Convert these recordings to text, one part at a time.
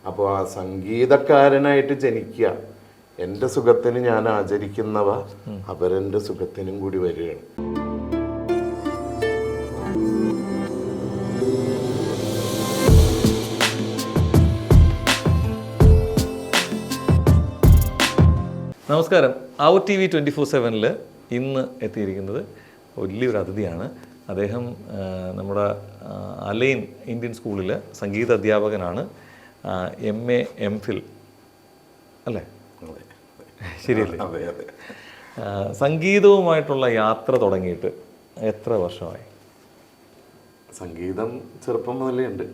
അപ്പോൾ ആ സംഗീതക്കാരനായിട്ട് ജനിക്കുക, എൻ്റെ സുഖത്തിന് ഞാൻ ആചരിക്കുന്നവ അവരെൻ്റെ സുഖത്തിനും കൂടി വരികയാണ്. നമസ്കാരം. ഔ TV 24/7 ഇന്ന് എത്തിയിരിക്കുന്നത് വലിയൊരു അതിഥിയാണ്. അദ്ദേഹം നമ്മുടെ അലൈൻ ഇന്ത്യൻ സ്കൂളിൽ സംഗീത അധ്യാപകനാണ്. MA MPhil അല്ലേ? ശരിയല്ലേ? സംഗീതവുമായിട്ടുള്ള യാത്ര തുടങ്ങിയിട്ട് എത്ര വർഷമായി? സംഗീതം ചെറുപ്പം മുതലേ ഉണ്ട്.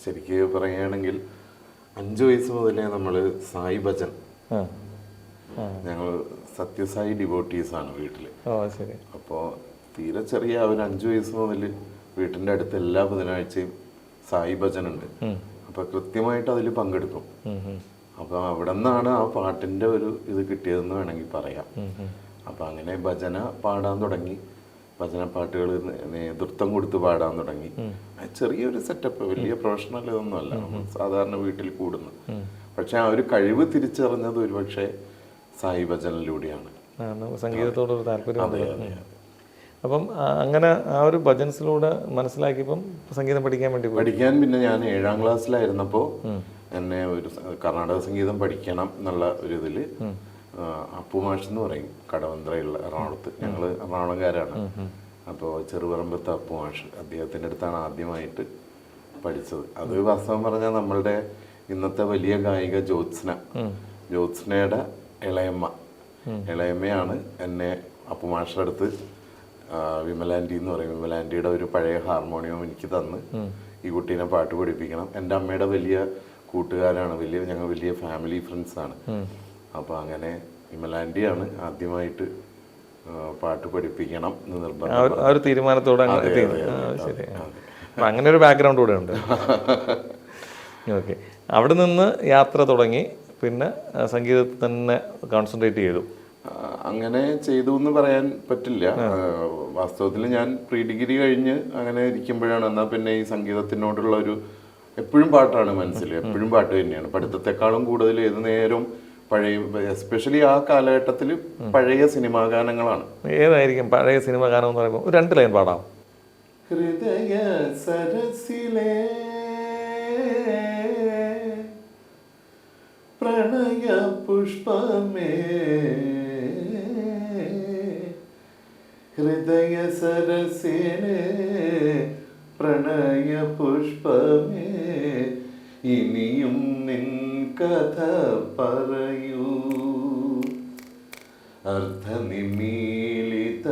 ശരിക്ക് പറയുകയാണെങ്കിൽ 5 വയസ്സ് മുതലേ നമ്മൾ സായി ഭജൻ, ഞങ്ങൾ സത്യസായി ഡിവോട്ടീസാണ് വീട്ടിൽ. അപ്പോൾ തീരെ ചെറിയ ഒരു 5 വയസ്സ് മുതൽ വീട്ടിൻ്റെ അടുത്ത് എല്ലാ ബുധനാഴ്ചയും സായി ഭജൻ ഉണ്ട്. അപ്പോൾ കൃത്യമായിട്ട് അതിൽ പങ്കെടുക്കും. അപ്പോൾ അവിടെ നിന്നാണ് ആ പാട്ടിൻ്റെ ഒരു ഇത് കിട്ടിയതെന്ന് വേണമെങ്കിൽ പറയാം. അപ്പോൾ അങ്ങനെ ഭജന പാടാൻ തുടങ്ങി, ഭജന പാട്ടുകൾ നേതൃത്വം കൊടുത്ത് പാടാൻ തുടങ്ങി. ചെറിയൊരു സെറ്റപ്പ്, വലിയ പ്രൊഫഷണൽ ഇതൊന്നുമല്ല, സാധാരണ വീട്ടിൽ കൂടുന്നു. പക്ഷെ ആ ഒരു കഴിവ് തിരിച്ചറിഞ്ഞത് ഒരുപക്ഷെ സായി ഭജനിലൂടെയാണ്. സംഗീതത്തോടൊരു താല്പര്യം. അപ്പം അങ്ങനെ ആ ഒരു ഭജൻസിലൂടെ മനസ്സിലാക്കിയപ്പം സംഗീതം പഠിക്കാൻ പിന്നെ ഞാൻ 7ാം ക്ലാസ്സിലായിരുന്നപ്പോൾ എന്നെ ഒരു കർണാടക സംഗീതം പഠിക്കണം എന്നുള്ള ഒരു ഇതിൽ അപ്പുമാഷ് എന്ന് പറയും, കടവന്ത്രയുള്ള എറണാകുളത്ത്, ഞങ്ങൾ എറണാകുളംകാരാണ്. അപ്പോൾ ചെറുപറമ്പത്തെ അപ്പുമാഷ്, അദ്ദേഹത്തിൻ്റെ അടുത്താണ് ആദ്യമായിട്ട് പഠിച്ചത്. അത് വാസ്തവം പറഞ്ഞാൽ നമ്മളുടെ ഇന്നത്തെ വലിയ ഗായിക ജ്യോത്സ്നയുടെ ഇളയമ്മയാണ് എന്നെ അപ്പുമാഷയുടെ അടുത്ത് വിമലാൻറ്റി എന്ന് പറയും, വിമലാൻറ്റിയുടെ ഒരു പഴയ ഹാർമോണിയം എനിക്ക് തന്ന് ഈ കുട്ടീനെ പാട്ട് പഠിപ്പിക്കണം. എൻ്റെ അമ്മയുടെ വലിയ കൂട്ടുകാരാണ്, ഞങ്ങൾ വലിയ ഫാമിലി ഫ്രണ്ട്സാണ്. അപ്പോൾ അങ്ങനെ വിമലാൻറ്റിയാണ് ആദ്യമായിട്ട് പാട്ട് പഠിപ്പിക്കണം എന്ന് നിർബന്ധം. ആ ഒരു തീരുമാനത്തോടെ അങ്ങനെ ഒരു ബാക്ക്ഗ്രൗണ്ട് കൂടെ ഉണ്ട്. ഓക്കെ, അവിടെ നിന്ന് യാത്ര തുടങ്ങി, പിന്നെ സംഗീതത്തിൽ തന്നെ കോൺസെൻട്രേറ്റ് ചെയ്തു. അങ്ങനെ ചെയ്തു എന്ന് പറയാൻ പറ്റില്ല. വാസ്തവത്തിൽ ഞാൻ പ്രീ ഡിഗ്രി കഴിഞ്ഞ് അങ്ങനെ ഇരിക്കുമ്പോഴാണ് എന്നാൽ പിന്നെ ഈ സംഗീതത്തിനോടുള്ള ഒരു, എപ്പോഴും പാട്ടാണ് മനസ്സിൽ, എപ്പോഴും പാട്ട് തന്നെയാണ്. പഠിത്തത്തെക്കാളും കൂടുതൽ ഏത് നേരവും പഴയ, എസ്പെഷ്യലി ആ കാലഘട്ടത്തിൽ പഴയ സിനിമാ ഗാനങ്ങളാണ്. ഏതായിരിക്കും പഴയ സിനിമാ ഗാനം എന്ന് പറയുമ്പോൾ 2 ലൈൻ പാടാം. ഹൃദയ സരസിലേ പ്രണയ പുഷ്പമേ, ഹൃദയ സരസിലേ പ്രണയ പുഷ്പമേ, ഇനിയും നിൻ കഥ പറയൂ, അർദ്ധനിമീലിത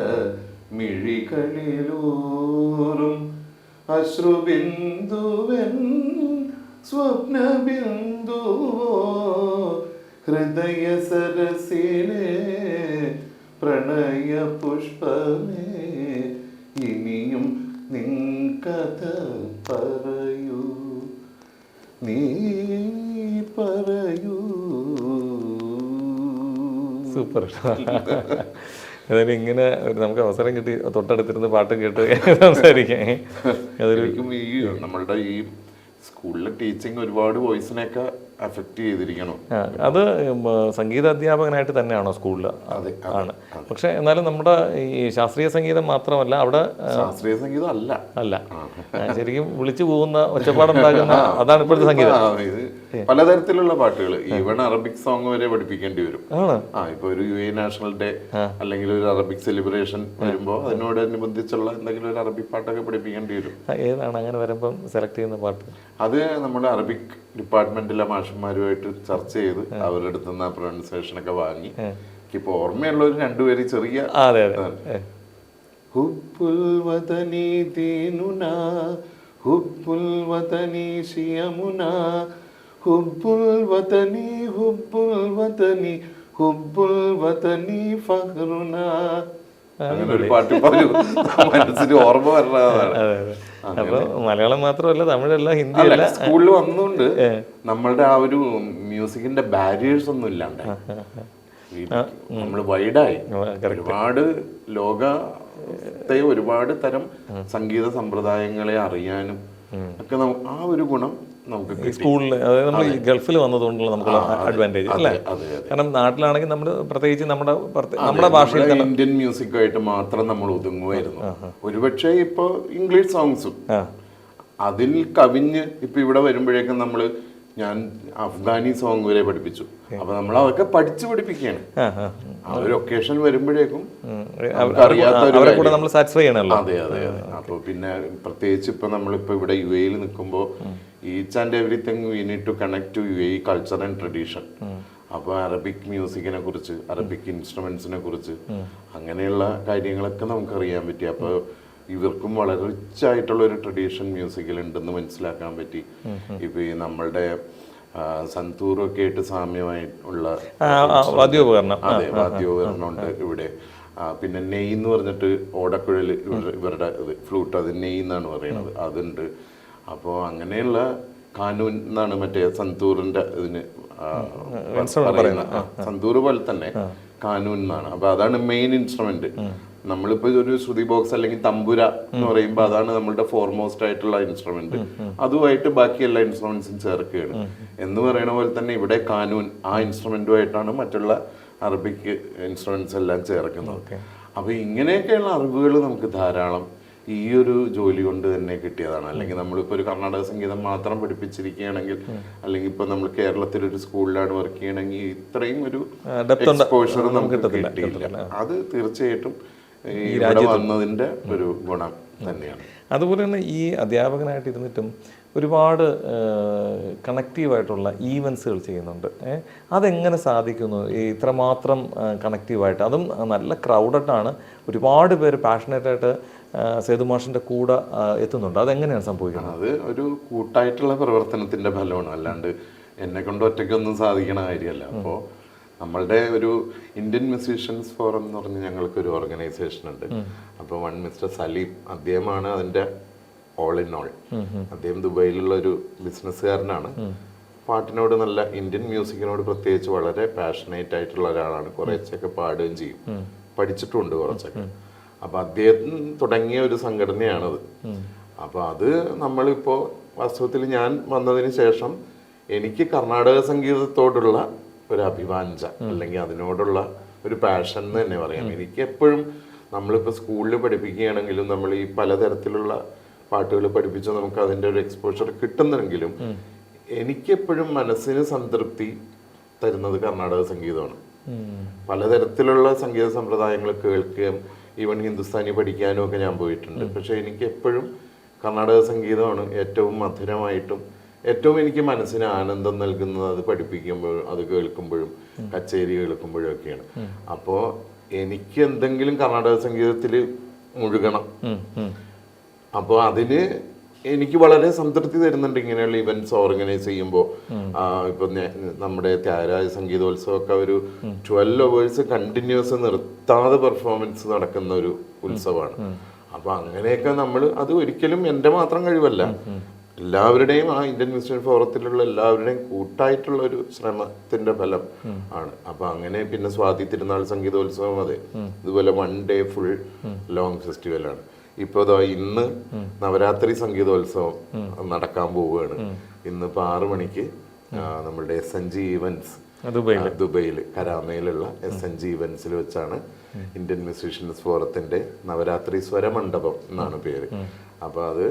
മിഴികളിലൂറും അശ്രുബിന്ദുവൻ സ്വപ്നബിന്ദുവോ, ഹൃദയ സരസിലേ പ്രണയ പുഷ്പമേ, ഇനിയും നിൻ കഥ പറയൂ, നീ പറയൂ. സൂപ്പർ. അതായത് ഇങ്ങനെ നമുക്ക് അവസരം കിട്ടി തൊട്ടടുത്തിരുന്ന് പാട്ടും കേട്ട് സംസാരിക്കാം. ഈ നമ്മളുടെ ഈ സ്കൂളിലെ ടീച്ചിങ് ഒരുപാട് വോയിസിനെയൊക്കെ അഫക്റ്റ് ചെയ്തിരിക്കണം. അത് സംഗീത അധ്യാപകനായിട്ട് തന്നെയാണോ സ്കൂളിൽ? ആണ്. പക്ഷെ എന്നാലും നമ്മുടെ ഈ ശാസ്ത്രീയ സംഗീതം മാത്രമല്ല, അവിടെ ശാസ്ത്രീയ സംഗീതം അല്ല, ശരിക്കും വിളിച്ചു പോകുന്ന ഒച്ചപ്പാടുണ്ടാകുന്ന അതാണ് ഇപ്പോഴത്തെ സംഗീതം. പലതരത്തിലുള്ള പാട്ടുകൾ, ഈവൺ അറബിക് സോങ് വരെ പഠിപ്പിക്കേണ്ടി വരും. ഇപ്പൊ ഒരു UA നാഷണൽ ഡേ അല്ലെങ്കിൽ ഒരു അറബിക് സെലിബ്രേഷൻ വരുമ്പോൾ അതിനോടനുബന്ധിച്ചുള്ള എന്തെങ്കിലും ഒരു അറബിക് പാട്ടൊക്കെ പഠിപ്പിക്കേണ്ടി വരും. ഏതാണ് അങ്ങനെ വരുമ്പം സെലക്ട് ചെയ്യുന്ന പാട്ട്? അത് നമ്മുടെ അറബിക് ഡിപ്പാർട്ട്മെന്റിലെ മാഷന്മാരുമായിട്ട് ചർച്ച ചെയ്ത് അവരുടെ അടുത്ത് നിന്ന് പ്രൊനൗൺസിയേഷൻ ഒക്കെ വാങ്ങി. ഇപ്പൊ ഓർമ്മയുള്ള ഒരു 2 പേര് ചെറിയ ഹുബ്ബുൽ വതനി ദീനുനാ ഹുബ്ബുൽ വതനി ശിയമുനാ ഹുബ്ബുൽ വതനി ഹുബ്ബുൽ വതനി ഹുബ്ബുൽ വതനി ഫഖ്റുനാ, അങ്ങനെ ഒരു പാട്ട് പറഞ്ഞു മനസ്സിന് ഓർമ്മ വരണതാണ്. അപ്പൊ മലയാളം മാത്രമല്ല, തമിഴല്ല, ഹിന്ദി അല്ല, സ്കൂളിൽ വന്നുകൊണ്ട് നമ്മളുടെ ആ ഒരു മ്യൂസിക്കിന്റെ ബാരിയേഴ്സ് ഒന്നും ഇല്ലാണ്ട് നമ്മൾ വൈഡായി ഒരുപാട് ലോകത്തെ ഒരുപാട് തരം സംഗീത സമ്പ്രദായങ്ങളെ അറിയാനും ഒക്കെ ആ ഒരു ഗുണം നമുക്ക് ഈ സ്കൂളിൽ, അതായത് നമ്മൾ ഈ ഗൾഫിൽ വന്നതുകൊണ്ടുള്ള നമുക്കുള്ള അഡ്വാൻറ്റേജ് അല്ലേ? കാരണം നാട്ടിലാണെങ്കിൽ നമ്മൾ പ്രത്യേകിച്ച് നമ്മുടെ ഭാഷയിൽ തന്നെ ഇന്ത്യൻ മ്യൂസിക്കായിട്ട് മാത്രം നമ്മൾ ഒതുങ്ങുമായിരുന്നു. ഒരുപക്ഷെ ഇപ്പൊ ഇംഗ്ലീഷ് സോങ്സും അതിൽ കവിഞ്ഞ് ഇപ്പൊ ഇവിടെ വരുമ്പോഴേക്കും ഞാൻ അഫ്ഗാനി സോങ് വരെ പഠിപ്പിച്ചു. അപ്പൊ നമ്മൾ അതൊക്കെ പഠിപ്പിക്കുകയാണ്. ആ ഒരു ഒക്കേഷൻ വരുമ്പോഴേക്കും നമ്മൾ സാറ്റിസ്ഫൈ ചെയ്യണമല്ലോ. അതെ അതെ അതെ. അപ്പൊ പിന്നെ പ്രത്യേകിച്ച് ഇപ്പൊ നമ്മളിപ്പോ ഇവിടെ UAE നിൽക്കുമ്പോൾ each and everything we need to connect to UAE culture and tradition. അപ്പോൾ അറബിക് മ്യൂസിക്കിനെ കുറിച്ച്, അറബിക് ഇൻസ്ട്രുമെന്റ്സിനെ കുറിച്ച്, അങ്ങനെയുള്ള കാര്യങ്ങളൊക്കെ നമുക്ക് അറിയാൻ പറ്റി. അപ്പോൾ ഇവർക്കും വളരെ റിച്ച് ആയിട്ടുള്ള ഒരു ട്രഡീഷൻ മ്യൂസിക്കിൽ ഉണ്ടെന്ന് മനസ്സിലാക്കാൻ പറ്റി. ഇപ്പൊ ഈ നമ്മളുടെ സന്തൂറൊക്കെ ആയിട്ട് സാമ്യമായിട്ടുള്ള വാദ്യോപകരണം, അതെ, വാദ്യോപകരണം ഉണ്ട് ഇവിടെ. പിന്നെ നെയ് എന്ന് പറഞ്ഞിട്ട് ഓടക്കുഴൽ, ഇവരുടെ ഫ്ലൂട്ട്, അത് നെയ് എന്നാണ് പറയുന്നത്, അതുണ്ട്. അപ്പോൾ അങ്ങനെയുള്ള കാനൂൻ എന്നാണ് മറ്റേ സന്തൂറിന്റെ ഇതിന് പറയുന്നത്. സന്തൂർ പോലെ തന്നെ കാനൂൻ എന്നാണ്. അപ്പൊ അതാണ് മെയിൻ ഇൻസ്ട്രുമെന്റ്. നമ്മളിപ്പോ ഒരു ശ്രുതി ബോക്സ് അല്ലെങ്കിൽ തമ്പുര എന്ന് പറയുമ്പോൾ അതാണ് നമ്മളുടെ ഫോർമോസ്റ്റ് ആയിട്ടുള്ള ഇൻസ്ട്രുമെന്റ്. അതുമായിട്ട് ബാക്കി എല്ലാ ഇൻസ്ട്രുമെന്റ്സും ചേർക്കുകയാണ് എന്ന് പറയുന്ന പോലെ തന്നെ ഇവിടെ കാനൂൻ ആ ഇൻസ്ട്രുമെന്റുമായിട്ടാണ് മറ്റുള്ള അറബിക് ഇൻസ്ട്രുമെന്റ്സ് എല്ലാം ചേർക്കുന്നത്. അപ്പൊ ഇങ്ങനെയൊക്കെയുള്ള അറിവുകൾ നമുക്ക് ധാരാളം ഈ ഒരു ജോലി കൊണ്ട് തന്നെ കിട്ടിയതാണ്. അല്ലെങ്കിൽ നമ്മളിപ്പോൾ ഒരു കർണാടക സംഗീതം മാത്രം പഠിപ്പിച്ചിരിക്കുകയാണെങ്കിൽ, അല്ലെങ്കിൽ ഇപ്പൊ നമ്മൾ കേരളത്തിലൊരു സ്കൂളിലാണ് വർക്ക് ചെയ്യണമെങ്കിൽ ഇത്രയും ഒരു എക്സ്പോഷർ നമുക്ക് കിട്ടിയില്ല. അത് തീർച്ചയായിട്ടും ഇവിടെ വന്നതിന്റെ ഒരു ഗുണം തന്നെയാണ്. അതുപോലെ തന്നെ ഈ അധ്യാപകനായിട്ട് ഇരുന്നിട്ടും ഒരുപാട് കണക്റ്റീവായിട്ടുള്ള ഈവൻസുകൾ ചെയ്യുന്നുണ്ട്. അതെങ്ങനെ സാധിക്കുന്നു ഈ ഇത്രമാത്രം കണക്റ്റീവായിട്ട്? അതും നല്ല ക്രൗഡഡാണ്, ഒരുപാട് പേര് പാഷനേറ്റായിട്ട് സേതുമാഷിൻ്റെ കൂടെ എത്തുന്നുണ്ട്. അതെങ്ങനെയാണ് സംഭവിക്കുന്നത്? അത് ഒരു കൂട്ടായിട്ടുള്ള പ്രവർത്തനത്തിന്റെ ഫലമാണ്, അല്ലാണ്ട് എന്നെ കൊണ്ട് ഒറ്റയ്ക്കൊന്നും സാധിക്കണ കാര്യമല്ല. അപ്പോൾ നമ്മളുടെ ഒരു ഇന്ത്യൻ മ്യൂസീഷ്യൻസ് ഫോറം എന്ന് പറഞ്ഞ് ഞങ്ങൾക്കൊരു ഓർഗനൈസേഷൻ ഉണ്ട്. അപ്പോൾ മിസ്റ്റർ സലീം, അദ്ദേഹമാണ് അതിൻ്റെ ഓൾ ഇൻ ഓൾ. അദ്ദേഹം ദുബൈയിലുള്ള ഒരു ബിസിനസ്സുകാരനാണ്. പാട്ടിനോട് നല്ല, ഇന്ത്യൻ മ്യൂസിക്കിനോട് പ്രത്യേകിച്ച് വളരെ പാഷനേറ്റ് ആയിട്ടുള്ള ഒരാളാണ്. കുറച്ചൊക്കെ പാടുകയും ചെയ്യും, പഠിച്ചിട്ടുണ്ട് കുറച്ചൊക്കെ. അപ്പൊ അദ്ദേഹം തുടങ്ങിയ ഒരു സംഘടനയാണത്. അപ്പൊ അത് നമ്മളിപ്പോ വാസ്തവത്തിൽ ഞാൻ വന്നതിന് ശേഷം എനിക്ക് കർണാടക സംഗീതത്തോടുള്ള ഒരു അഭിവാഞ്ച, അല്ലെങ്കിൽ അതിനോടുള്ള ഒരു പാഷൻ എന്ന് തന്നെ പറയാം. എനിക്ക് എപ്പോഴും നമ്മളിപ്പോൾ സ്കൂളിൽ പഠിപ്പിക്കുകയാണെങ്കിലും നമ്മൾ ഈ പലതരത്തിലുള്ള പാട്ടുകൾ പഠിപ്പിച്ച് നമുക്ക് അതിൻ്റെ ഒരു എക്സ്പോഷർ കിട്ടുന്നെങ്കിലും എനിക്കെപ്പോഴും മനസ്സിന് സംതൃപ്തി തരുന്നത് കർണാടക സംഗീതമാണ്. പലതരത്തിലുള്ള സംഗീത സമ്പ്രദായങ്ങൾ കേൾക്കുകയും ഈവൻ ഹിന്ദുസ്ഥാനി പഠിക്കാനും ഒക്കെ ഞാൻ പോയിട്ടുണ്ട്. പക്ഷെ എനിക്ക് എപ്പോഴും കർണാടക സംഗീതമാണ് ഏറ്റവും മധുരമായിട്ടും ഏറ്റവും എനിക്ക് മനസ്സിന് ആനന്ദം നൽകുന്നത്. അത് പഠിപ്പിക്കുമ്പോഴും അത് കേൾക്കുമ്പോഴും കച്ചേരി കേൾക്കുമ്പോഴും ഒക്കെയാണ്. അപ്പോൾ എനിക്ക് എന്തെങ്കിലും കർണാടക സംഗീതത്തിൽ മുഴുകണം. അപ്പോൾ അതിന് എനിക്ക് വളരെ സംതൃപ്തി തരുന്നുണ്ട് ഇങ്ങനെയുള്ള ഇവന്റ്സ് ഓർഗനൈസ് ചെയ്യുമ്പോൾ. ഇപ്പൊ നമ്മുടെ ത്യാഗരാജ സംഗീതോത്സവമൊക്കെ ഒരു 12 hours കണ്ടിന്യൂസ് നിർത്താതെ പെർഫോമൻസ് നടക്കുന്ന ഒരു ഉത്സവമാണ്. അപ്പൊ അങ്ങനെയൊക്കെ നമ്മൾ, അത് ഒരിക്കലും എൻ്റെ മാത്രം കഴിവല്ല, എല്ലാവരുടെയും ആ ഇന്ത്യൻ മ്യൂസിയം ഫോറത്തിലുള്ള എല്ലാവരുടെയും കൂട്ടായിട്ടുള്ള ഒരു ശ്രമത്തിന്റെ ഫലം ആണ്. അപ്പൊ അങ്ങനെ പിന്നെ സ്വാതി തിരുനാൾ സംഗീതോത്സവം, അതെ, ഇതുപോലെ 1 day ഫുൾ ലോങ് ഫെസ്റ്റിവലാണ്. ഇപ്പൊ ഇന്ന് നവരാത്രി സംഗീതോത്സവം നടക്കാൻ പോവുകയാണ്. ഇന്നിപ്പോ 6 മണിക്ക് നമ്മളുടെ SNG ഈവൻസ് ദുബൈയിൽ കരാമയിലുള്ള SNG ഈവൻസിൽ വെച്ചാണ് ഇന്ത്യൻ മ്യൂസീഷ്യൻസ് ഫോറത്തിന്റെ നവരാത്രി സ്വരമണ്ഡപം എന്നാണ് പേര്. അപ്പൊ അത്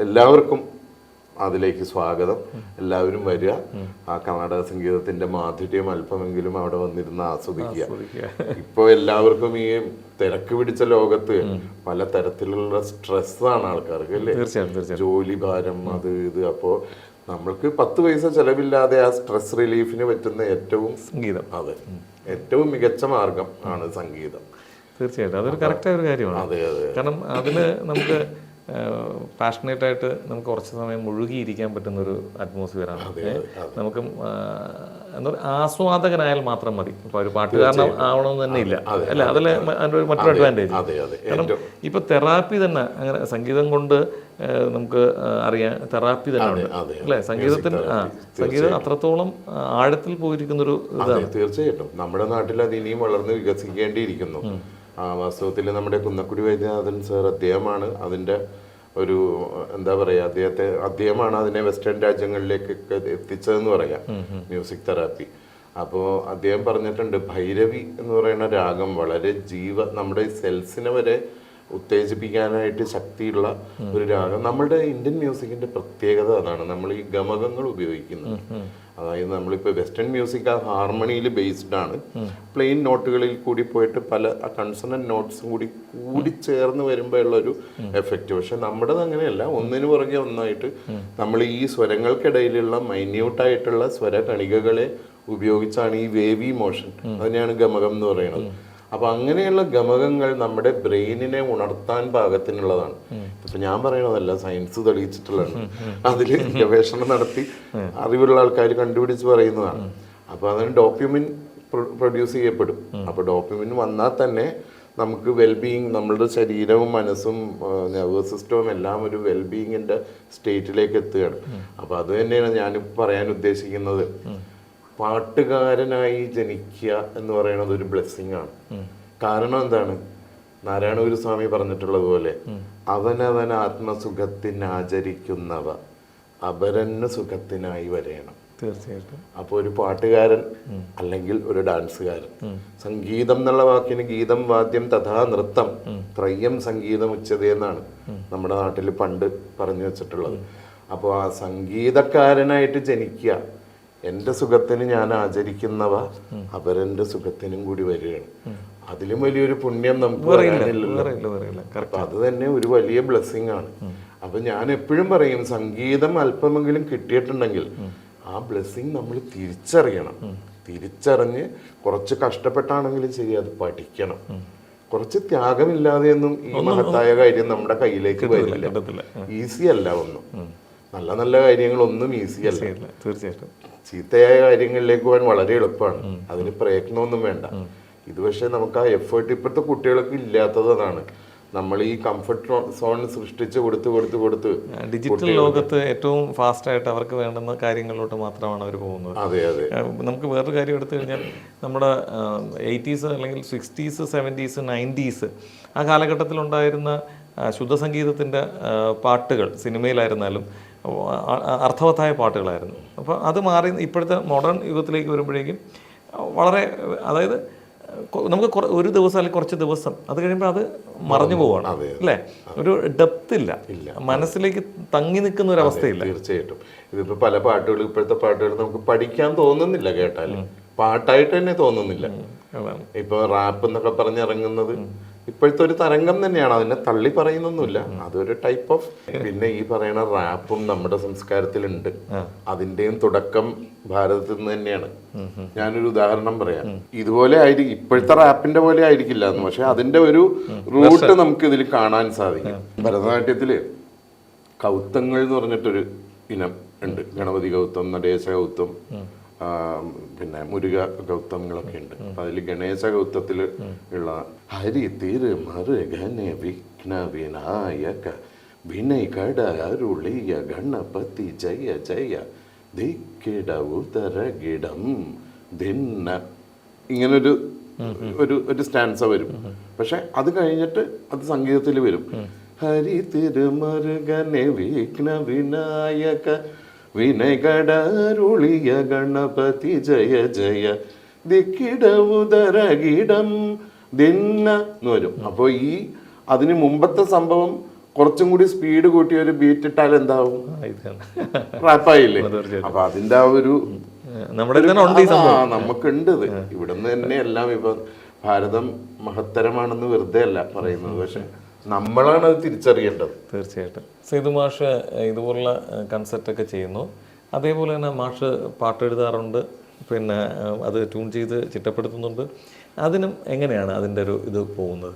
എല്ലാവർക്കും അതിലേക്ക് സ്വാഗതം. എല്ലാവരും വരിക. ആ കർണാടക സംഗീതത്തിന്റെ മാധുര്യം അല്പമെങ്കിലും അവിടെ വന്നിരുന്ന് ആസ്വദിക്കുക. ഇപ്പൊ എല്ലാവർക്കും ഈ തിരക്ക് പിടിച്ച ലോകത്ത് പല തരത്തിലുള്ള സ്ട്രെസ്സാണ് ആൾക്കാർക്ക്, അല്ലേ? ജോലി ഭാരം, അത് ഇത്. അപ്പോ നമ്മൾക്ക് 10 പൈസ ചെലവില്ലാതെ ആ സ്ട്രെസ് റിലീഫിന് പറ്റുന്ന ഏറ്റവും സംഗീതം, അതെ, ഏറ്റവും മികച്ച മാർഗം ആണ് സംഗീതം. തീർച്ചയായിട്ടും അതൊരു കറക്റ്റായ ഒരു കാര്യമാണ്. അതെ അതെ. കാരണം അതിന് നമുക്ക് പാഷനേറ്റായിട്ട് നമുക്ക് കുറച്ച് സമയം മുഴുകിയിരിക്കാൻ പറ്റുന്നൊരു അറ്റ്മോസ്ഫിയറാണ്. നമുക്ക് എന്താ പറയുക, ആസ്വാദകനായാൽ മാത്രം മതി. ഇപ്പൊ ഒരു പാട്ടുകാരൻ ആവണമെന്ന് തന്നെ ഇല്ല, അല്ല? അതിലെ അതിൻ്റെ മറ്റൊരു അഡ്വാൻറ്റേജ്. കാരണം ഇപ്പൊ തെറാപ്പി തന്നെ, അങ്ങനെ സംഗീതം കൊണ്ട് നമുക്ക് അറിയാം, തെറാപ്പി തന്നെ ഉണ്ട്, അല്ലേ? സംഗീതത്തിന് സംഗീതം അത്രത്തോളം ആഴത്തിൽ പോയിരിക്കുന്നൊരു ഇതാണ്. തീർച്ചയായിട്ടും നമ്മുടെ നാട്ടിൽ അത് ഇനിയും വളർന്ന് വികസിക്കേണ്ടിയിരിക്കുന്നു. വാസ്തവത്തിൽ നമ്മുടെ കുന്നക്കുടി വൈദ്യനാഥൻ സാർ, അദ്ദേഹമാണ് അതിൻ്റെ ഒരു എന്താ പറയാ, അദ്ദേഹമാണ് അതിനെ വെസ്റ്റേൺ രാജ്യങ്ങളിലേക്കൊക്കെ എത്തിച്ചതെന്ന് പറയാം, മ്യൂസിക് തെറാപ്പി. അപ്പോൾ അദ്ദേഹം പറഞ്ഞിട്ടുണ്ട്, ഭൈരവി എന്ന് പറയുന്ന രാഗം വളരെ നമ്മുടെ സെൽസിനെ വരെ ഉത്തേജിപ്പിക്കാനായിട്ട് ശക്തിയുള്ള ഒരു രാഗം. നമ്മുടെ ഇന്ത്യൻ മ്യൂസിക്കിന്റെ പ്രത്യേകത അതാണ്, നമ്മൾ ഈ ഗമകങ്ങൾ ഉപയോഗിക്കുന്നത്. അതായത് നമ്മളിപ്പോൾ വെസ്റ്റേൺ മ്യൂസിക് ആ ഹാർമണിയിൽ ബേസ്ഡ് ആണ്, പ്ലെയിൻ നോട്ടുകളിൽ കൂടി പോയിട്ട് പല കൺസണന്റ് നോട്ട്സും കൂടി ചേർന്ന് വരുമ്പോൾ ഉള്ളൊരു എഫക്റ്റ്. പക്ഷെ നമ്മുടേത് അങ്ങനെയല്ല, ഒന്നിനു പുറകെ ഒന്നായിട്ട് നമ്മൾ ഈ സ്വരങ്ങൾക്കിടയിലുള്ള മൈന്യൂട്ടായിട്ടുള്ള സ്വരകണികകളെ ഉപയോഗിച്ചാണ് ഈ വേവി മോഷൻ, അതിനെയാണ് ഗമകം എന്ന് പറയുന്നത്. അപ്പൊ അങ്ങനെയുള്ള ഗമകങ്ങൾ നമ്മുടെ ബ്രെയിനിനെ ഉണർത്താൻ പാകത്തിനുള്ളതാണ്. ഇപ്പൊ ഞാൻ പറയണതല്ല, സയൻസ് തെളിയിച്ചിട്ടുള്ളതാണ്, അതിൽ ഗവേഷണം നടത്തി അറിവുള്ള ആൾക്കാർ കണ്ടുപിടിച്ച് പറയുന്നതാണ്. അപ്പൊ അതിന് ഡോപ്യൂമിൻ പ്രൊഡ്യൂസ് ചെയ്യപ്പെടും. അപ്പൊ ഡോപ്യൂമിൻ വന്നാൽ തന്നെ നമുക്ക് വെൽബീയിങ്, നമ്മളുടെ ശരീരവും മനസ്സും നെർവസ് സിസ്റ്റവും എല്ലാം ഒരു വെൽബീയിങ്ങിന്റെ സ്റ്റേറ്റിലേക്ക് എത്തുകയാണ്. അപ്പൊ അത് തന്നെയാണ് ഞാനിപ്പോൾ പറയാൻ ഉദ്ദേശിക്കുന്നത്. പാട്ടുകാരനായി ജനിക്കുക എന്ന് പറയുന്നത് ഒരു ബ്ലെസ്സിങ് ആണ്. കാരണം എന്താണ്? നാരായണ ഗുരുസ്വാമി പറഞ്ഞിട്ടുള്ളത് പോലെ, അവനവൻ ആത്മസുഖത്തിന് ആചരിക്കുന്നവ അപരന് സുഖത്തിനായി വരേണം. തീർച്ചയായിട്ടും. അപ്പോൾ ഒരു പാട്ടുകാരൻ അല്ലെങ്കിൽ ഒരു ഡാൻസുകാരൻ, സംഗീതം എന്നുള്ള വാക്കിന് ഗീതം വാദ്യം തഥാ നൃത്തം ത്രയം സംഗീതം ഉച്ചതയെന്നാണ് നമ്മുടെ നാട്ടിൽ പണ്ട് പറഞ്ഞു വെച്ചിട്ടുള്ളത്. അപ്പോൾ ആ സംഗീതക്കാരനായിട്ട് ജനിക്കുക, എൻ്റെ സുഖത്തിന് ഞാൻ ആചരിക്കുന്നവ അപരന്റെ സുഖത്തിനും കൂടി വരികയാണ്. അതിലും വലിയൊരു പുണ്യം നമുക്ക് പറയാനില്ലല്ലോ. അപ്പൊ അത് തന്നെ ഒരു വലിയ ബ്ലെസ്സിങ് ആണ്. അപ്പൊ ഞാൻ എപ്പോഴും പറയും, സംഗീതം അല്പമെങ്കിലും കിട്ടിയിട്ടുണ്ടെങ്കിൽ ആ ബ്ലെസ്സിങ് നമ്മൾ തിരിച്ചറിഞ്ഞ് കുറച്ച് കഷ്ടപ്പെട്ടാണെങ്കിലും ശരി അത് പഠിക്കണം. കുറച്ച് ത്യാഗമില്ലാതെയൊന്നും ഈ മഹത്തായ കാര്യം നമ്മുടെ കയ്യിലേക്ക് വരില്ല. ഈസി അല്ല ഒന്നും. നല്ല നല്ല കാര്യങ്ങളൊന്നും ഈസി അല്ല. തീർച്ചയായിട്ടും. ചീത്തയായ കാര്യങ്ങളിലേക്ക് പോകാൻ വളരെ എളുപ്പമാണ്, അതിന് പ്രയത്നമൊന്നും വേണ്ട. ഇത് പക്ഷെ നമുക്ക് ആ എഫേർട്ട് ഇപ്പോഴത്തെ കുട്ടികൾക്ക് ഇല്ലാത്തതാണ്. നമ്മൾ ഈ കംഫർട്ട് സോൺ സൃഷ്ടിച്ച് കൊടുത്ത് ഡിജിറ്റൽ ലോകത്ത് ഏറ്റവും ഫാസ്റ്റ് ആയിട്ട് അവർക്ക് വേണ്ടുന്ന കാര്യങ്ങളിലോട്ട് മാത്രമാണ് അവർ പോകുന്നത്. അതെ അതെ. നമുക്ക് വേറൊരു കാര്യം എടുത്തു കഴിഞ്ഞാൽ, നമ്മുടെ 80s അല്ലെങ്കിൽ 60s 70s 90s ആ കാലഘട്ടത്തിലുണ്ടായിരുന്ന ശുദ്ധസംഗീതത്തിൻ്റെ പാട്ടുകൾ സിനിമയിലായിരുന്നാലും അർത്ഥവത്തായ പാട്ടുകളായിരുന്നു. അപ്പോൾ അത് മാറി ഇപ്പോഴത്തെ മോഡേൺ യുഗത്തിലേക്ക് വരുമ്പോഴേക്കും വളരെ, അതായത് നമുക്ക് ഒരു ദിവസം അല്ലെങ്കിൽ കുറച്ച് ദിവസം അത് കഴിയുമ്പോൾ അത് മറഞ്ഞു പോവാണ് അല്ലേ, ഒരു ഡെപ്ത് ഇല്ല, മനസ്സിലേക്ക് തങ്ങി നിൽക്കുന്ന ഒരു അവസ്ഥയില്ല. തീർച്ചയായിട്ടും. ഇതിപ്പോ പല പാട്ടുകൾ, ഇപ്പോഴത്തെ പാട്ടുകൾ നമുക്ക് പഠിക്കാൻ തോന്നുന്നില്ല, കേട്ടാൽ പാട്ടായിട്ട് തന്നെ തോന്നുന്നില്ല. ഇപ്പൊ റാപ്പ് എന്നൊക്കെ പറഞ്ഞിറങ്ങുന്നത് ഇപ്പോഴത്തെ ഒരു തരംഗം തന്നെയാണ്, അതിനെ തള്ളി പറയുന്നൊന്നുമില്ല, അതൊരു ടൈപ്പ് ഓഫ്. പിന്നെ ഈ പറയുന്ന റാപ്പും നമ്മുടെ സംസ്കാരത്തിലുണ്ട്, അതിന്റെയും തുടക്കം ഭാരതത്തിൽ നിന്ന് തന്നെയാണ്. ഞാനൊരു ഉദാഹരണം പറയാം. ഇതുപോലെ ആയിരിക്കും, ഇപ്പോഴത്തെ റാപ്പിന്റെ പോലെ ആയിരിക്കില്ല എന്ന്, പക്ഷെ അതിന്റെ ഒരു റൂട്ട് നമുക്ക് ഇതിൽ കാണാൻ സാധിക്കും. ഭരതനാട്യത്തില് കൗത്തങ്ങൾ എന്ന് പറഞ്ഞിട്ടൊരു ഇനം ഉണ്ട്. ഗണപതി കൗത്തം, നടേശ കൗത്തം, പിന്നെ മുരുക ഗൗതങ്ങളൊക്കെ ഉണ്ട്. അപ്പൊ അതിൽ ഗണേശ ഗൗതത്തിൽ ഉള്ള ഹരി തിരുമറുകനെ വിഘ്ന വിനായക വിനയ് കട അരുളിയ ഗണപതി ജയ ജയ ദിക്കിട ഉദരകിടം ധിന്ന, ഇങ്ങനൊരു ഒരു സ്റ്റാൻസ വരും. പക്ഷെ അത് കഴിഞ്ഞിട്ട് അത് സംഗീതത്തിൽ വരും. ഹരി തിരുമറുകനെ വിഘ്ന വിനായക വിനയകടരുളിയ ഗണപതി ജയ ജയ ദിക്കിടവുദരകിടം ദിന്ന എന്ന് വരും. അപ്പോൾ ഈ അതിന് മുമ്പത്തെ സംഭവം കുറച്ചും കൂടി സ്പീഡ് കൂട്ടി ഒരു ബീറ്റ് ഇട്ടാൽ എന്താവും? റാപ്പായില്ലേ? അപ്പൊ അതിന്റെ ആ ഒരു നമുക്കുണ്ട്. ഇവിടുന്ന് തന്നെ എല്ലാം ഇപ്പൊ ഭാരതം മഹത്തരമാണെന്ന് വെറുതെ അല്ല പറയുന്നത്, പക്ഷെ നമ്മളാണ് അത് തിരിച്ചറിയേണ്ടത്. തീർച്ചയായിട്ടും. സേതു മാഷ് ഇതുപോലുള്ള കൺസെപ്റ്റ് ഒക്കെ ചെയ്യുന്നു, അതേപോലെ തന്നെ മാഷ് പാട്ട് എഴുതാറുണ്ട്, പിന്നെ അത് ട്യൂൺ ചെയ്ത് ചിട്ടപ്പെടുത്തുന്നുണ്ട്. അതിനും എങ്ങനെയാണ് അതിൻ്റെ ഒരു ഇത് പോകുന്നത്?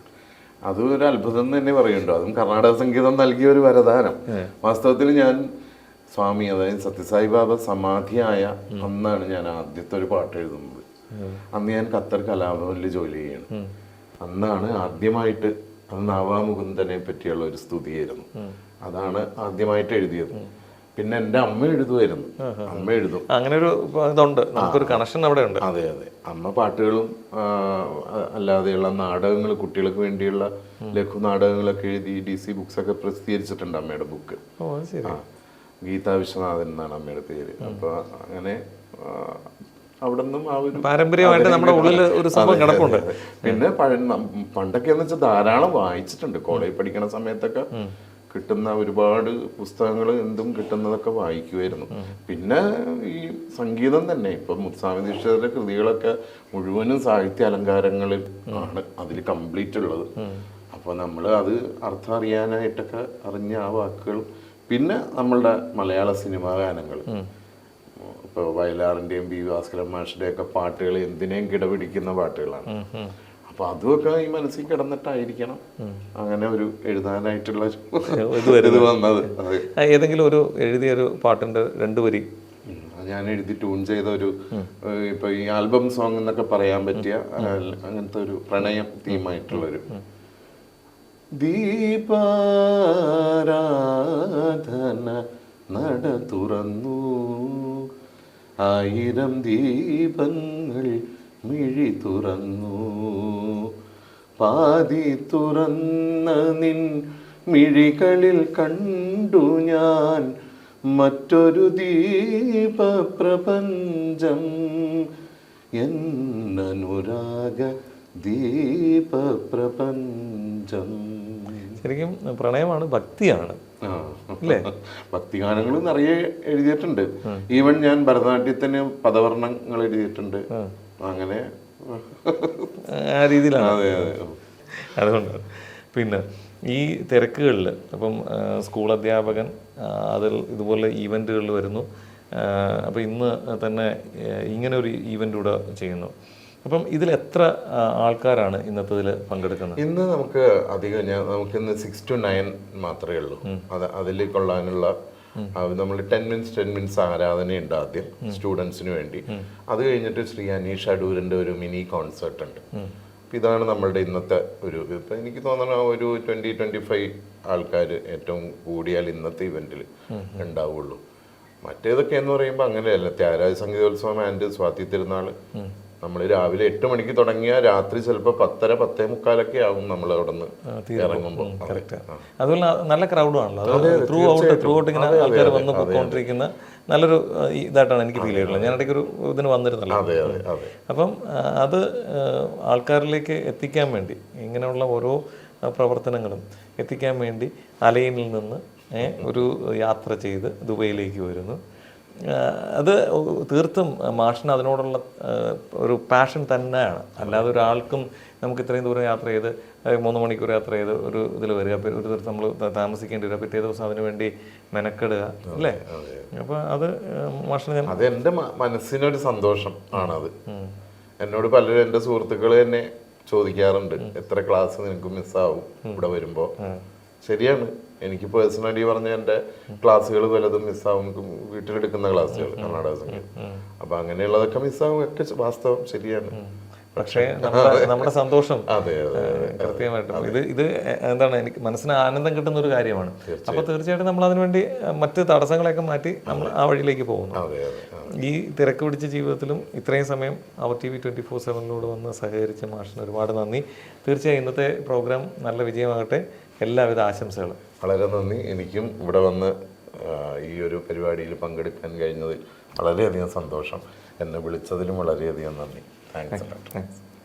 അതും ഒരു അത്ഭുതം തന്നെ പറയുന്നുണ്ടോ. അതും കർണാടക സംഗീതം നൽകിയ ഒരു വരദാനം. വാസ്തവത്തിൽ ഞാൻ സ്വാമി, അതായത് സത്യസായി ബാബ സമാധിയായ അന്നാണ് ഞാൻ ആദ്യത്തെ ഒരു പാട്ട് എഴുതുന്നത്. അന്ന് ഞാൻ ഖത്തർ കലാഭവനിൽ ജോലി ചെയ്യണം. അന്നാണ് ആദ്യമായിട്ട്, അത് നാവാമുകുന്ദനെ പറ്റിയുള്ള ഒരു സ്തുതിയായിരുന്നു, അതാണ് ആദ്യമായിട്ട് എഴുതിയത്. പിന്നെ എൻ്റെ അമ്മ എഴുതുമായിരുന്നു. അമ്മ എഴുതും. അങ്ങനെ ഒരു ഇതുണ്ട്, നമുക്കൊരു കണക്ഷൻ അവിടെ ഉണ്ട്. അതെ അതെ, അമ്മ പാട്ടുകളും അല്ലാതെയുള്ള നാടകങ്ങൾ, കുട്ടികൾക്ക് വേണ്ടിയുള്ള ലഘു നാടകങ്ങളൊക്കെ എഴുതി DC ബുക്സ് ഒക്കെ പ്രസിദ്ധീകരിച്ചിട്ടുണ്ട് അമ്മയുടെ ബുക്ക്. ഗീതാ വിശ്വനാഥൻ എന്നാണ് അമ്മയുടെ പേര്. അപ്പൊ അങ്ങനെ അവിടെ നിന്നും ആ ഒരു പാരമ്പര്യമായിട്ട് നമ്മുടെ ഉള്ളിൽ ഒരു സംഭവം കിടപ്പുണ്ട്. പിന്നെ പണ്ടൊക്കെ എന്ന് വെച്ചാൽ ധാരാളം വായിച്ചിട്ടുണ്ട്. കോളേജിൽ പഠിക്കുന്ന സമയത്തൊക്കെ കിട്ടുന്ന ഒരുപാട് പുസ്തകങ്ങൾ എന്തും കിട്ടുന്നതൊക്കെ വായിക്കുമായിരുന്നു. പിന്നെ ഈ സംഗീതം തന്നെ, ഇപ്പം മുത്തുസ്വാമി ദീക്ഷിതരുടെ കൃതികളൊക്കെ മുഴുവനും സാഹിത്യ അലങ്കാരങ്ങളിൽ ആണ് അതിൽ കംപ്ലീറ്റ് ഉള്ളത്. അപ്പോൾ നമ്മൾ അത് അർത്ഥം അറിയാനായിട്ടൊക്കെ അറിഞ്ഞ ആ വാക്കുകൾ. പിന്നെ നമ്മളുടെ മലയാള സിനിമാ ഗാനങ്ങൾ, ഇപ്പോൾ വയലാറിൻ്റെയും ബി ഭാസ്കരൻ മാഷിൻ്റെ ഒക്കെ പാട്ടുകൾ എന്തിനേയും കിടപിടിക്കുന്ന പാട്ടുകളാണ്. അപ്പൊ അതുമൊക്കെ ഈ മനസ്സിൽ കിടന്നിട്ടായിരിക്കണം അങ്ങനെ ഒരു എഴുതാനായിട്ടുള്ള ഇത് വന്നത്. ഏതെങ്കിലും ഒരു എഴുതിയൊരു പാട്ടിന്റെ 2 വരി ഞാൻ എഴുതി ട്യൂൺ ചെയ്ത ഒരു, ഇപ്പൊ ഈ ആൽബം സോങ് എന്നൊക്കെ പറയാൻ പറ്റിയ അങ്ങനത്തെ ഒരു പ്രണയം തീമായിട്ടുള്ളൊരു ദീപാരാധന നട തുറന്നു 1000 ദീപങ്ങൾ മിഴി തുറന്നു പാതി തുറന്ന നിൻ മിഴികളിൽ കണ്ടു ഞാൻ മറ്റൊരു ദീപപ്രപഞ്ചം എന്നനുരാഗ ദീപപ്രപഞ്ചം. ശരിക്കും പ്രണയമാണ്, ഭക്തിയാണ് അല്ലേ? ഭക്തിഗാനങ്ങൾ നിറയെ എഴുതിയിട്ടുണ്ട്. ഈവൻ ഞാൻ ഭരതനാട്യത്തിന് പദവർണ്ണങ്ങൾ എഴുതിയിട്ടുണ്ട്. അങ്ങനെ ആ രീതിയിലാണ്. അതുകൊണ്ട് പിന്നെ ഈ തിരക്കുകളിൽ അപ്പം സ്കൂൾ അധ്യാപകൻ അതിൽ ഇതുപോലെ ഈവൻറ്റുകളിൽ വരുന്നു. അപ്പോൾ ഇന്ന് തന്നെ ഇങ്ങനെ ഒരു ഈവൻ്റ് കൂടെ ചെയ്യുന്നു. അപ്പം ഇതിൽ എത്ര ആൾക്കാരാണ് ഇന്നത്തതിൽ പങ്കെടുക്കുന്നത്? ഇന്ന് നമുക്ക് അധികം നമുക്കിന്ന് 6 to 9 മാത്രമേ ഉള്ളൂ. അതിൽ കൊള്ളാനുള്ള നമ്മൾ 10 minutes ആരാധനയുണ്ട് ആദ്യം സ്റ്റുഡൻസിന് വേണ്ടി. അത് കഴിഞ്ഞിട്ട് ശ്രീ അനീഷ് അടൂരിൻ്റെ ഒരു മിനി കോൺസേർട്ട് ഉണ്ട്. അപ്പം ഇതാണ് നമ്മളുടെ ഇന്നത്തെ ഒരു, ഇപ്പം എനിക്ക് തോന്നുന്ന ഒരു 20-25 ആൾക്കാർ ഏറ്റവും കൂടിയാൽ ഇന്നത്തെ ഇവൻറ്റിൽ ഉണ്ടാവുള്ളൂ. മറ്റേതൊക്കെ എന്ന് പറയുമ്പോൾ അങ്ങനെയല്ല. ത്യാഗരാജ സംഗീതോത്സവം ആൻഡ് സ്വാതി തിരുനാൾ നമ്മൾ രാവിലെ 8 മണിക്ക് തുടങ്ങിയ രാത്രി ചിലപ്പോൾ 10-10:45 ആവും നമ്മൾ അവിടെ നിന്ന് ഇറങ്ങുമ്പോൾ. അതുപോലെ നല്ല ക്രൗഡും ആണല്ലോ, ത്രൂ ഔട്ട് ഇങ്ങനെ ആൾക്കാർ വന്ന് പോയിക്കൊണ്ടിരിക്കുന്ന നല്ലൊരു ഇതായിട്ടാണ് എനിക്ക് ഫീൽ ചെയ്തിട്ടുള്ളത്. ഞാൻ ഇടയ്ക്ക് ഒരു ഇതിന് വന്നിരുന്നല്ലോ. അപ്പം അത് ആൾക്കാരിലേക്ക് എത്തിക്കാൻ വേണ്ടി ഇങ്ങനെയുള്ള ഓരോ പ്രവർത്തനങ്ങളും എത്തിക്കാൻ വേണ്ടി അലൈനിൽ നിന്ന് ഒരു യാത്ര ചെയ്ത് ദുബൈയിലേക്ക് വരുന്നു. അത് തീർത്തും മാഷിന് അതിനോടുള്ള ഒരു പാഷൻ തന്നെയാണ്. അല്ലാതെ ഒരാൾക്കും നമുക്ക് ഇത്രയും ദൂരം യാത്ര ചെയ്ത് 3 മണിക്കൂർ യാത്ര ചെയ്ത് ഒരു ഇതിൽ വരിക, ഒരു ദിവസം നമ്മൾ താമസിക്കേണ്ടി വരിക, പിറ്റേ ദിവസം അതിനു വേണ്ടി മെനക്കെടുക അല്ലേ? അപ്പോൾ അത് മാഷിന് അത് എൻ്റെ മനസ്സിനൊരു സന്തോഷം ആണത്. എന്നോട് പലരും എൻ്റെ സുഹൃത്തുക്കൾ തന്നെ ചോദിക്കാറുണ്ട്, എത്ര ക്ലാസ് നിനക്ക് മിസ്സാവും ഇവിടെ വരുമ്പോൾ. ശരിയാണ്, എനിക്ക് പേഴ്സണലി പറഞ്ഞ എൻ്റെ ക്ലാസ്സുകൾ പലതും മിസ്സാവും. വീട്ടിലെടുക്കുന്ന ക്ലാസ്സുകൾ കർണാടക സംഗീതം, അപ്പൊ അങ്ങനെയുള്ളതൊക്കെ മിസ്സാവും ഒക്കെ വാസ്തവം, ശരിയാണ്. പക്ഷേ നമ്മുടെ സന്തോഷം കൃത്യമായിട്ടും ഇത് എന്താണ്, എനിക്ക് മനസ്സിന് ആനന്ദം കിട്ടുന്ന ഒരു കാര്യമാണ്. അപ്പൊ തീർച്ചയായിട്ടും നമ്മൾ അതിനുവേണ്ടി മറ്റ് തടസ്സങ്ങളെയൊക്കെ മാറ്റി നമ്മൾ ആ വഴിയിലേക്ക് പോകുന്നു. ഈ തിരക്ക് പിടിച്ച ജീവിതത്തിലും ഇത്രയും സമയം അവർ TV 24/7 വന്ന് സഹകരിച്ച മാഷിന് ഒരുപാട് നന്ദി. തീർച്ചയായും ഇന്നത്തെ പ്രോഗ്രാം നല്ല വിജയമാകട്ടെ. എല്ലാവിധ ആശംസകളും. വളരെ നന്ദി. എനിക്കും ഇവിടെ വന്ന് ഈ ഒരു പരിപാടിയിൽ പങ്കെടുക്കാൻ കഴിഞ്ഞതിൽ വളരെയധികം സന്തോഷം. എന്നെ വിളിച്ചതിലും വളരെയധികം നന്ദി. താങ്ക്സ്.